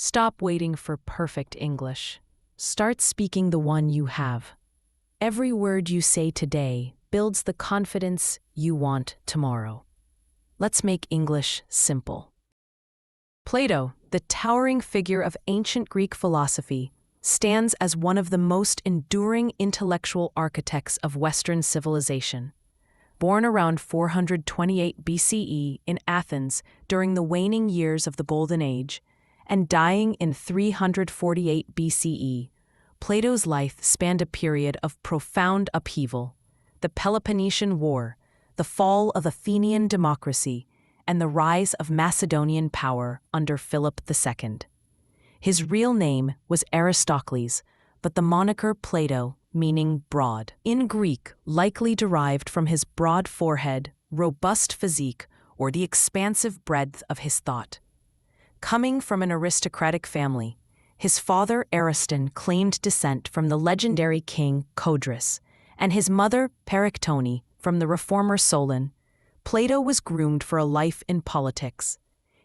Stop waiting for perfect English. Start speaking the one you have. Every word you say today builds the confidence you want tomorrow. Let's make English simple. Plato, the towering figure of ancient Greek philosophy, stands as one of the most enduring intellectual architects of Western civilization. Born around 428 BCE in Athens during the waning years of the Golden Age, and dying in 348 BCE, Plato's life spanned a period of profound upheaval: the Peloponnesian War, the fall of Athenian democracy, and the rise of Macedonian power under Philip II. His real name was Aristocles, but the moniker Plato, meaning broad, in Greek likely derived from his broad forehead, robust physique, or the expansive breadth of his thought. Coming from an aristocratic family, his father Ariston claimed descent from the legendary king Codrus, and his mother Perictone from the reformer Solon. Plato was groomed for a life in politics.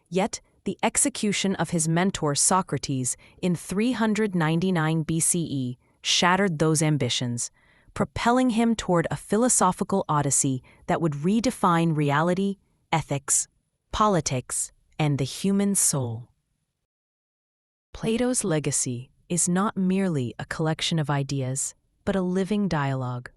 Yet, the execution of his mentor Socrates in 399 BCE shattered those ambitions, propelling him toward a philosophical odyssey that would redefine reality, ethics, politics, and the human soul. Plato's legacy is not merely a collection of ideas, but a living dialogue.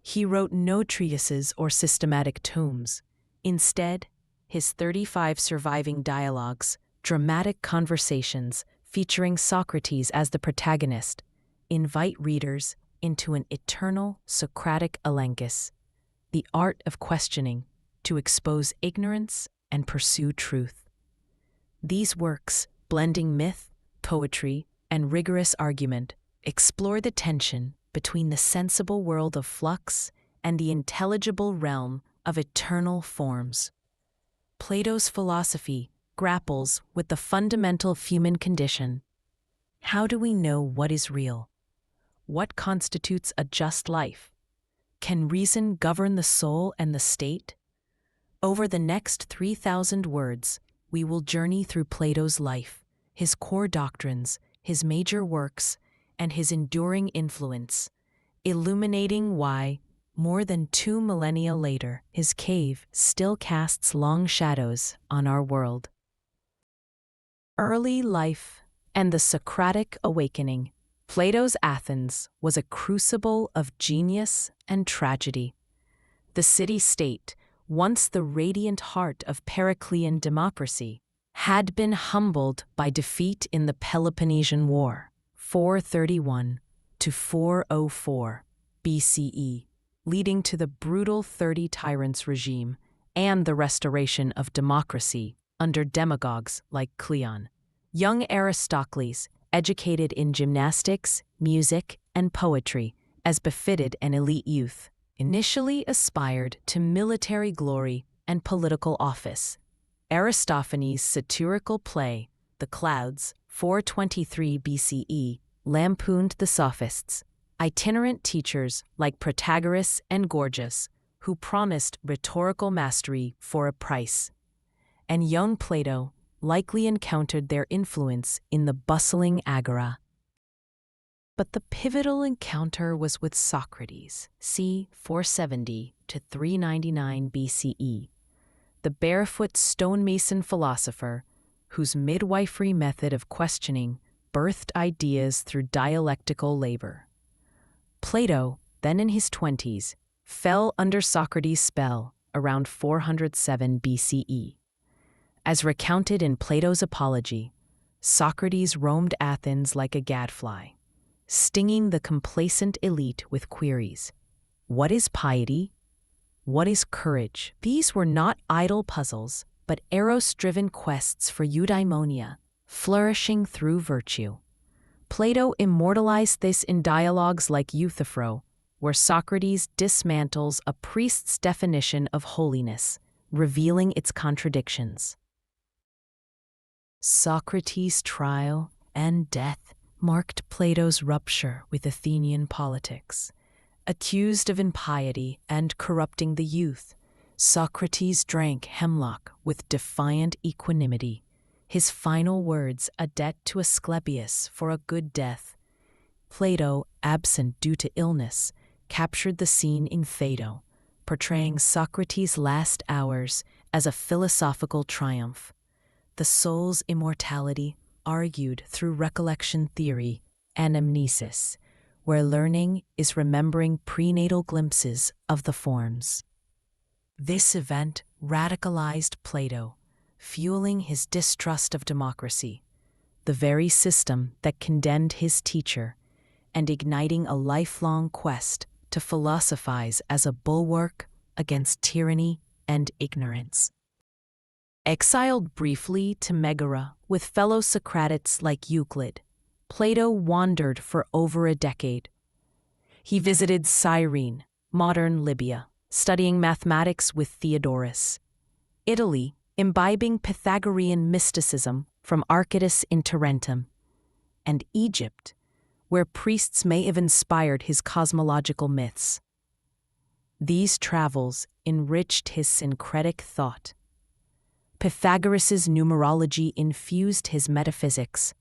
He wrote no treatises or systematic tomes. Instead, his 35 surviving dialogues, dramatic conversations featuring Socrates as the protagonist, invite readers into an eternal Socratic elenchus, the art of questioning to expose ignorance and pursue truth. These works, blending myth, poetry, and rigorous argument, explore the tension between the sensible world of flux and the intelligible realm of eternal forms. Plato's philosophy grapples with the fundamental human condition. How do we know what is real? What constitutes a just life? Can reason govern the soul and the state? Over the next 3,000 words, we will journey through Plato's life, his core doctrines, his major works, and his enduring influence, illuminating why, more than 2 millennia later, his cave still casts long shadows on our world. Early life and the Socratic awakening. Plato's Athens was a crucible of genius and tragedy. The city-state, once the radiant heart of Periclean democracy, had been humbled by defeat in the Peloponnesian War, 431 to 404 BCE, leading to the brutal 30 Tyrants regime and the restoration of democracy under demagogues like Cleon. Young Aristocles, educated in gymnastics, music, and poetry, as befitted an elite youth, initially aspired to military glory and political office. Aristophanes' satirical play, The Clouds, 423 BCE, lampooned the sophists, itinerant teachers like Protagoras and Gorgias, who promised rhetorical mastery for a price. And young Plato likely encountered their influence in the bustling agora. But the pivotal encounter was with Socrates, c. 470 to 399 BCE, the barefoot stonemason philosopher whose midwifery method of questioning birthed ideas through dialectical labor. Plato, then in his 20s, fell under Socrates' spell around 407 BCE. As recounted in Plato's Apology, Socrates roamed Athens like a gadfly, stinging the complacent elite with queries. What is piety? What is courage? These were not idle puzzles, but eros-driven quests for eudaimonia, flourishing through virtue. Plato immortalized this in dialogues like Euthyphro, where Socrates dismantles a priest's definition of holiness, revealing its contradictions. Socrates' trial and death marked Plato's rupture with Athenian politics. Accused of impiety and corrupting the youth, Socrates drank hemlock with defiant equanimity, his final words a debt to Asclepius for a good death. Plato, absent due to illness, captured the scene in Phaedo, portraying Socrates' last hours as a philosophical triumph. The soul's immortality argued through recollection theory, anamnesis, where learning is remembering prenatal glimpses of the forms. This event radicalized Plato, fueling his distrust of democracy, the very system that condemned his teacher, and igniting a lifelong quest to philosophize as a bulwark against tyranny and ignorance. Exiled briefly to Megara with fellow Socratists like Euclid, Plato wandered for over a decade. He visited Cyrene, modern Libya, studying mathematics with Theodorus, Italy, imbibing Pythagorean mysticism from Archytas in Tarentum, and Egypt, where priests may have inspired his cosmological myths. These travels enriched his syncretic thought. Pythagoras's numerology infused his metaphysics,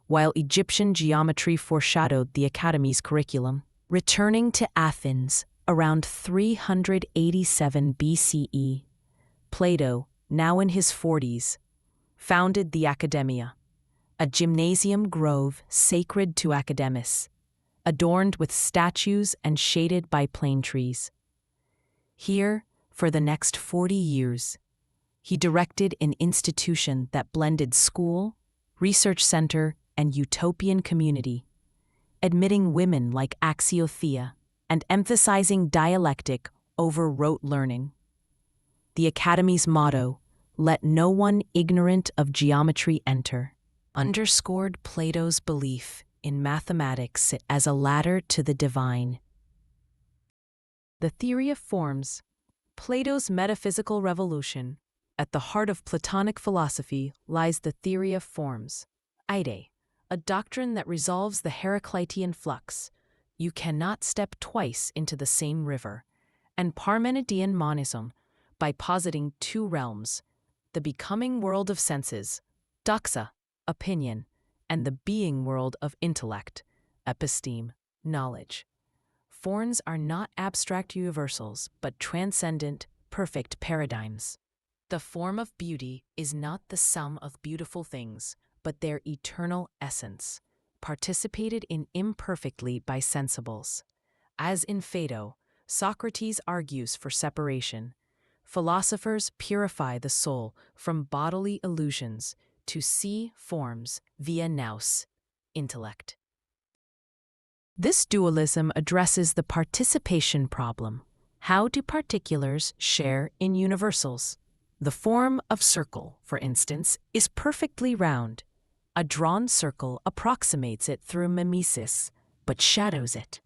while Egyptian geometry foreshadowed the academy's curriculum. Returning to Athens around 387 BCE, Plato, now in his 40s, founded the Academia, a gymnasium grove sacred to Academus, adorned with statues and shaded by plane trees. Here, for the next 40 years, he directed an institution that blended school, research center, and utopian community, admitting women like Axiothea and emphasizing dialectic over rote learning. The Academy's motto, "Let no one ignorant of geometry enter," underscored Plato's belief in mathematics as a ladder to the divine. The theory of forms, Plato's metaphysical revolution. At the heart of Platonic philosophy lies the theory of forms, ide, a doctrine that resolves the Heraclitean flux. You cannot step twice into the same river, and Parmenidean monism, by positing two realms, the becoming world of senses, doxa, opinion, and the being world of intellect, episteme, knowledge. Forms are not abstract universals, but transcendent, perfect paradigms. The form of beauty is not the sum of beautiful things, but their eternal essence, participated in imperfectly by sensibles. As in Phaedo, Socrates argues for separation. Philosophers purify the soul from bodily illusions to see forms via nous, intellect. This dualism addresses the participation problem. How do particulars share in universals? The form of circle, for instance, is perfectly round. A drawn circle approximates it through mimesis, but shadows it.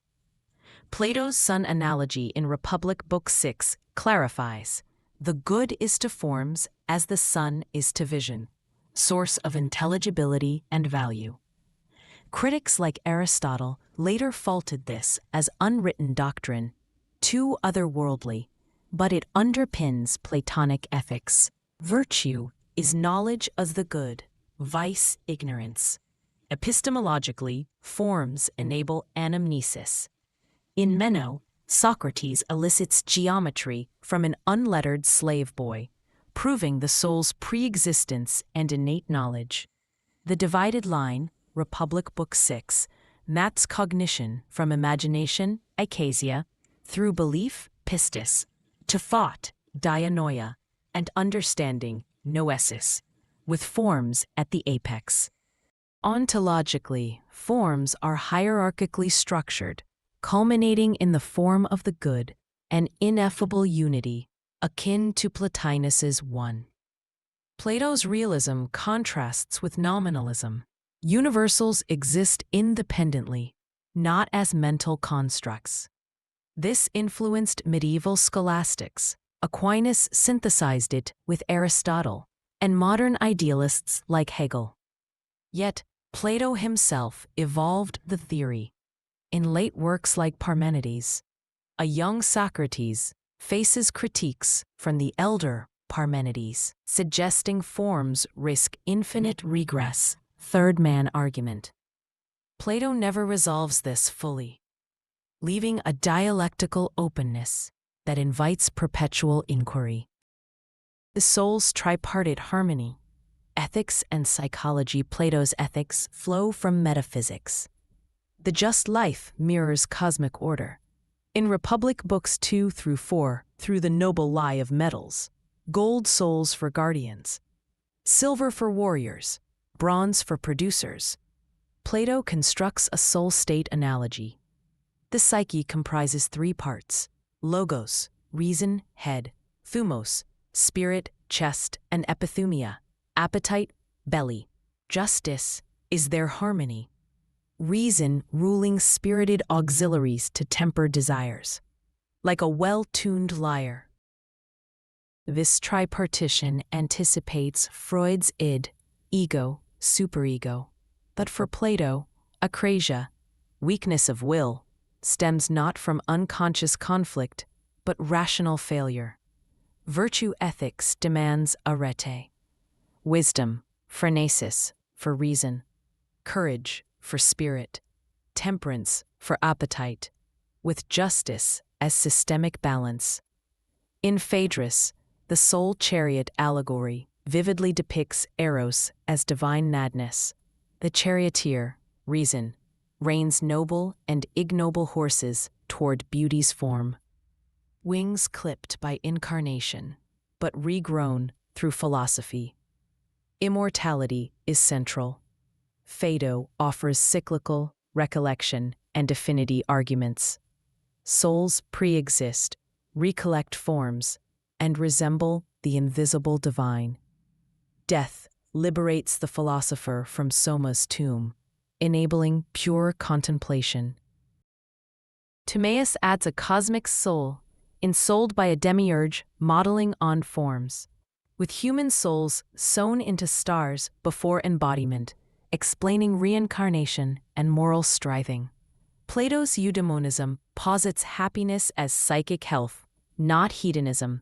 Plato's sun analogy in Republic Book 6 clarifies, the good is to forms as the sun is to vision, source of intelligibility and value. Critics like Aristotle later faulted this as unwritten doctrine, too otherworldly, but it underpins Platonic ethics. Virtue is knowledge of the good, vice ignorance. Epistemologically, forms enable anamnesis. In Meno, Socrates elicits geometry from an unlettered slave boy, proving the soul's pre-existence and innate knowledge. The divided line, Republic Book 6, maps cognition from imagination, eikasia, through belief, pistis, to thought, dianoia, and understanding, noesis, with forms at the apex. Ontologically, forms are hierarchically structured, culminating in the form of the good, an ineffable unity, akin to Plotinus's one. Plato's realism contrasts with nominalism. Universals exist independently, not as mental constructs. This influenced medieval scholastics. Aquinas synthesized it with Aristotle, and modern idealists like Hegel. Yet, Plato himself evolved the theory. In late works like Parmenides, a young Socrates faces critiques from the elder Parmenides, suggesting forms risk infinite regress. Third man argument. Plato never resolves this fully, leaving a dialectical openness that invites perpetual inquiry. The soul's tripartite harmony, ethics and psychology. Plato's ethics flow from metaphysics. The just life mirrors cosmic order. In Republic Books 2 through 4, through the noble lie of metals, gold souls for guardians, silver for warriors, bronze for producers, Plato constructs a soul state analogy. The psyche comprises three parts: logos, reason, head; thumos, spirit, chest, and epithumia, appetite, belly. Justice is their harmony. Reason ruling spirited auxiliaries to temper desires, like a well-tuned lyre. This tripartition anticipates Freud's id, ego, superego. But for Plato, akrasia, weakness of will, stems not from unconscious conflict, but rational failure. Virtue ethics demands arete, wisdom, phronesis, for reason, courage, for spirit, temperance, for appetite, with justice as systemic balance. In Phaedrus, the soul chariot allegory vividly depicts Eros as divine madness. The charioteer, reason, reins noble and ignoble horses toward beauty's form. Wings clipped by incarnation, but regrown through philosophy. Immortality is central. Phaedo offers cyclical, recollection, and affinity arguments. Souls pre-exist, recollect forms, and resemble the invisible divine. Death liberates the philosopher from Soma's tomb, enabling pure contemplation. Timaeus adds a cosmic soul, ensouled by a demiurge modeling on forms, with human souls sewn into stars before embodiment, explaining reincarnation and moral striving. Plato's eudaimonism posits happiness as psychic health, not hedonism.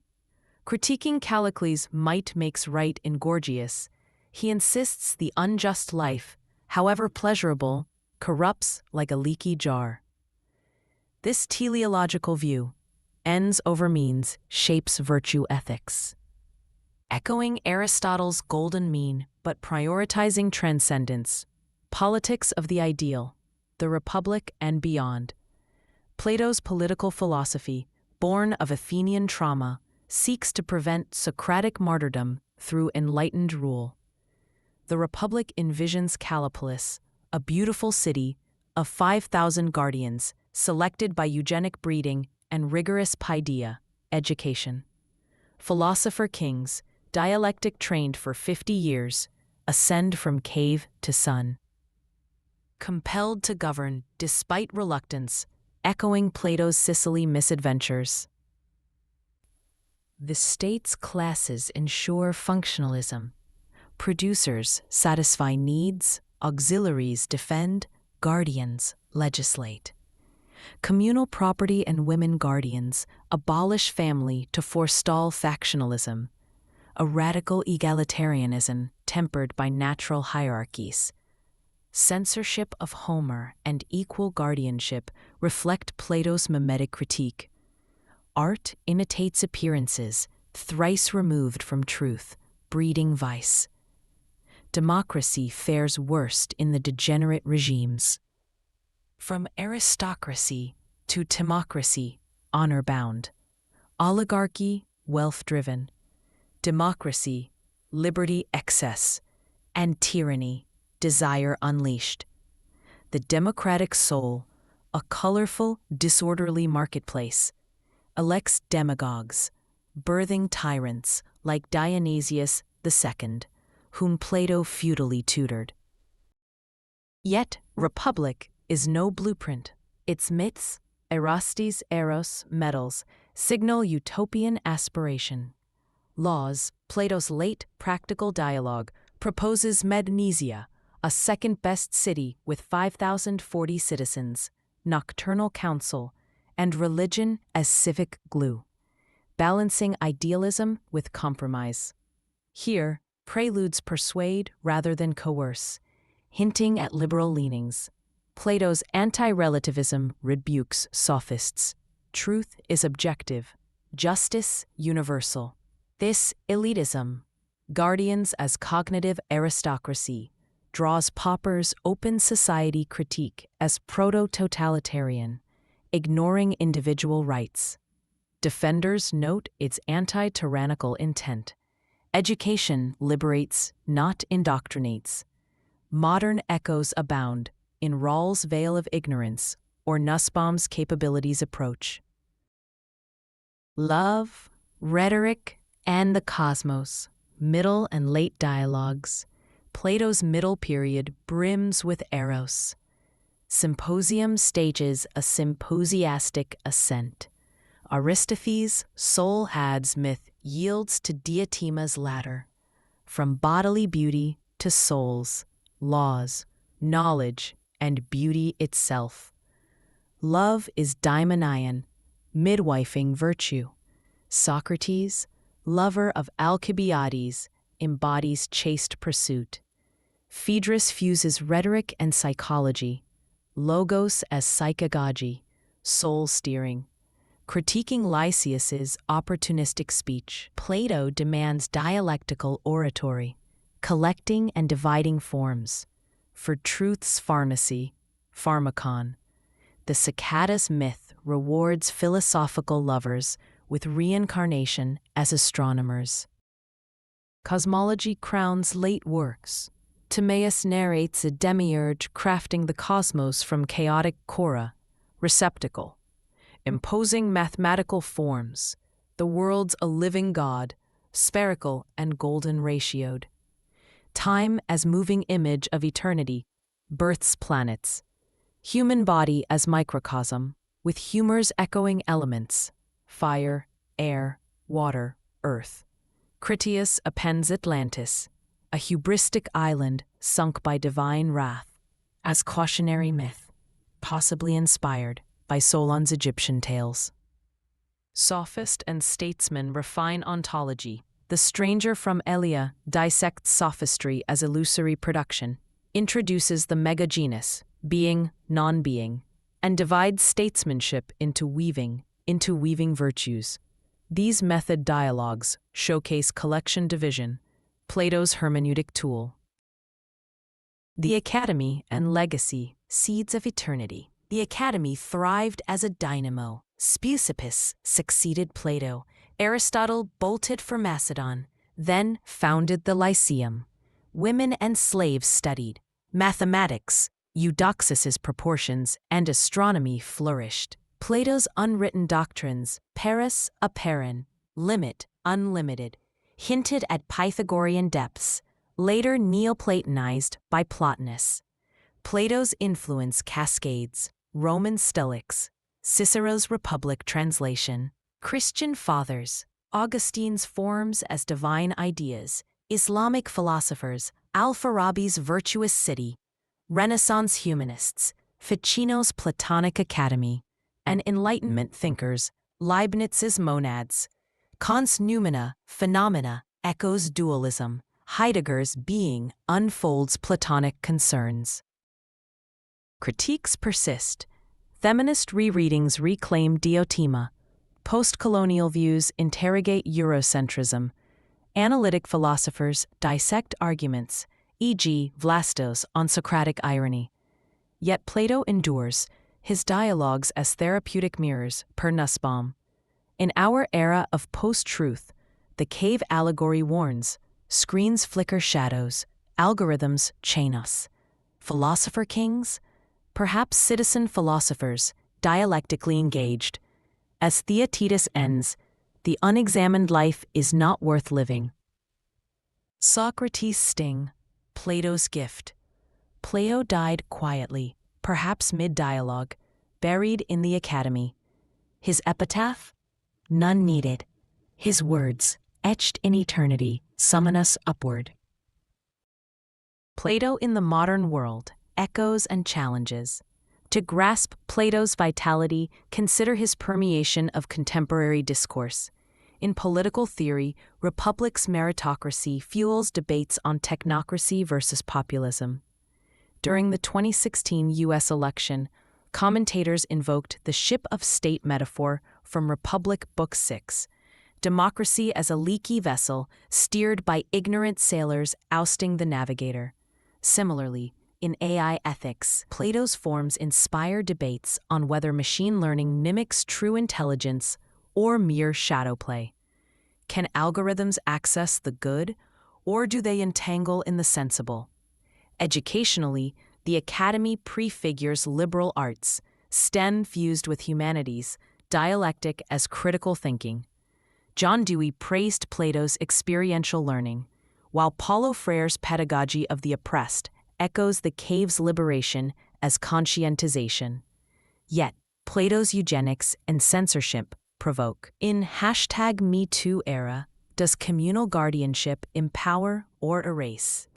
Critiquing Callicles' might makes right in Gorgias, he insists the unjust life, however pleasurable, corrupts like a leaky jar. This teleological view, ends over means, shapes virtue ethics. Echoing Aristotle's golden mean but prioritizing transcendence, politics of the ideal, the Republic and beyond. Plato's political philosophy, born of Athenian trauma, seeks to prevent Socratic martyrdom through enlightened rule. The Republic envisions Callipolis, a beautiful city of 5,000 guardians selected by eugenic breeding and rigorous paideia, education. Philosopher kings, dialectic trained for 50 years, ascend from cave to sun. Compelled to govern despite reluctance, echoing Plato's Sicily misadventures. The state's classes ensure functionalism. Producers satisfy needs, auxiliaries defend, guardians legislate. Communal property and women guardians abolish family to forestall factionalism, a radical egalitarianism tempered by natural hierarchies. Censorship of Homer and equal guardianship reflect Plato's mimetic critique. Art imitates appearances, thrice removed from truth, breeding vice. Democracy fares worst in the degenerate regimes. From aristocracy to timocracy, honor-bound. Oligarchy, wealth-driven. Democracy, liberty excess. And tyranny, desire unleashed. The democratic soul, a colorful, disorderly marketplace, elects demagogues, birthing tyrants like Dionysius II, whom Plato futilely tutored. Yet, Republic is no blueprint. Its myths, Erastes, Eros, metals, signal utopian aspiration. Laws, Plato's late practical dialogue, proposes Magnesia, a second-best city with 5,040 citizens, nocturnal council, and religion as civic glue. balancing idealism with compromise. Here, preludes persuade rather than coerce, hinting at liberal leanings. Plato's anti-relativism rebukes sophists. Truth is objective, justice universal. This elitism, guardians as cognitive aristocracy, draws Popper's open society critique as proto-totalitarian, ignoring individual rights. Defenders note its anti-tyrannical intent. Education liberates, not indoctrinates. Modern echoes abound in Rawls' Veil of Ignorance or Nussbaum's Capabilities approach. Love, rhetoric, and the cosmos, middle and late dialogues. Plato's middle period brims with eros. Symposium stages a symposiastic ascent. Aristophanes' soul hads myth yields to Diotima's ladder. From bodily beauty to souls, laws, knowledge, and beauty itself. Love is daimonian, midwifing virtue. Socrates, lover of Alcibiades, embodies chaste pursuit. Phaedrus fuses rhetoric and psychology, logos as psychagogy, soul-steering. Critiquing Lysias's opportunistic speech, Plato demands dialectical oratory, collecting and dividing forms. For truth's pharmacy, pharmakon, the cicadas myth rewards philosophical lovers with reincarnation as astronomers. Cosmology crowns late works. Timaeus narrates a demiurge crafting the cosmos from chaotic chora, receptacle, imposing mathematical forms, the world's a living god, spherical and golden ratioed. Time as moving image of eternity, births planets. Human body as microcosm, with humor's echoing elements, fire, air, water, earth. Critias appends Atlantis, a hubristic island sunk by divine wrath, as cautionary myth, possibly inspired by Solon's Egyptian tales. Sophist and statesman refine ontology. The Stranger from Elia dissects sophistry as illusory production, introduces the megagenus, being, non-being, and divides statesmanship into weaving virtues. These method dialogues showcase collection division, Plato's hermeneutic tool. The Academy and legacy, seeds of eternity. The Academy thrived as a dynamo. Speusippus succeeded Plato. Aristotle bolted for Macedon, then founded the Lyceum. Women and slaves studied. Mathematics, Eudoxus's proportions, and astronomy flourished. Plato's unwritten doctrines, paris apeiron, limit, unlimited, hinted at Pythagorean depths, later Neoplatonized by Plotinus. Plato's influence cascades, Roman Stoics, Cicero's Republic translation, Christian fathers, Augustine's forms as divine ideas, Islamic philosophers, Al-Farabi's virtuous city, Renaissance humanists, Ficino's Platonic Academy, and Enlightenment thinkers, Leibniz's monads, Kant's noumena, phenomena, echoes dualism, Heidegger's being unfolds Platonic concerns. Critiques persist. Feminist rereadings reclaim Diotima. Post-colonial views interrogate Eurocentrism. Analytic philosophers dissect arguments, e.g., Vlastos on Socratic irony. Yet Plato endures, his dialogues as therapeutic mirrors, per Nussbaum. In our era of post-truth, the cave allegory warns, screens flicker shadows, algorithms chain us. Philosopher kings? Perhaps citizen philosophers, dialectically engaged. As Theaetetus ends, the unexamined life is not worth living. Socrates' sting, Plato's gift. Plato died quietly, perhaps mid-dialogue, buried in the Academy. His epitaph? None needed. His words, etched in eternity, summon us upward. Plato in the modern world, echoes and challenges. To grasp Plato's vitality, consider his permeation of contemporary discourse. In political theory, republics' meritocracy fuels debates on technocracy versus populism. During the 2016 U.S. election, commentators invoked the ship of state metaphor from Republic Book 6, democracy as a leaky vessel steered by ignorant sailors ousting the navigator. Similarly, in AI ethics, Plato's forms inspire debates on whether machine learning mimics true intelligence or mere shadow play. Can algorithms access the good, or do they entangle in the sensible? Educationally, the Academy prefigures liberal arts, STEM fused with humanities, dialectic as critical thinking. John Dewey praised Plato's experiential learning, while Paulo Freire's pedagogy of the oppressed echoes the cave's liberation as conscientization. Yet, Plato's eugenics and censorship provoke. In #MeToo era, does communal guardianship empower or erase?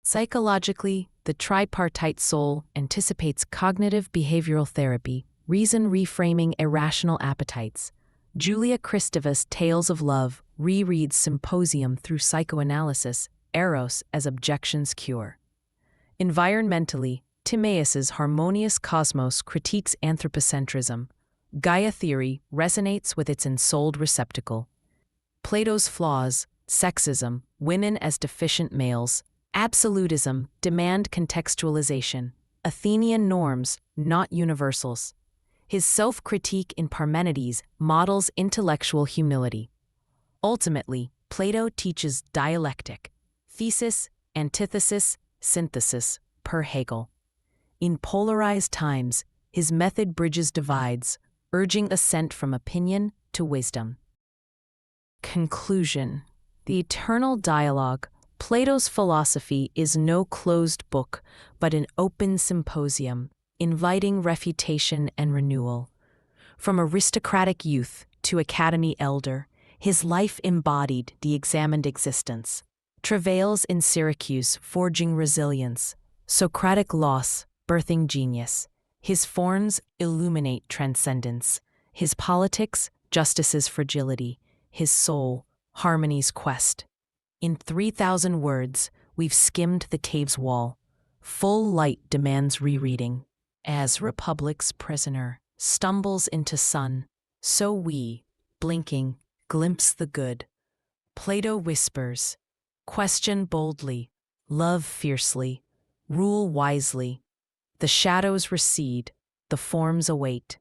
Psychologically, the tripartite soul anticipates cognitive behavioral therapy, reason reframing irrational appetites. Julia Kristova's Tales of Love rereads Symposium through psychoanalysis, Eros as objections cure. Environmentally, Timaeus's Harmonious Cosmos critiques anthropocentrism. Gaia theory resonates with its ensouled receptacle. Plato's flaws, sexism, women as deficient males, absolutism demand contextualization, Athenian norms, not universals. His self-critique in Parmenides models intellectual humility. Ultimately, Plato teaches dialectic, thesis, antithesis, synthesis, per Hegel. In polarized times, his method bridges divides, urging ascent from opinion to wisdom. Conclusion: the eternal dialogue. Plato's philosophy is no closed book, but an open symposium, inviting refutation and renewal. From aristocratic youth to academy elder, his life embodied the examined existence. Travails in Syracuse forging resilience, Socratic loss birthing genius. His forms illuminate transcendence, his politics justice's fragility, his soul harmony's quest. In 3,000 words, we've skimmed the cave's wall. Full light demands rereading. As Republic's prisoner stumbles into sun, so we, blinking, glimpse the good. Plato whispers, question boldly, love fiercely, rule wisely. The shadows recede, the forms await.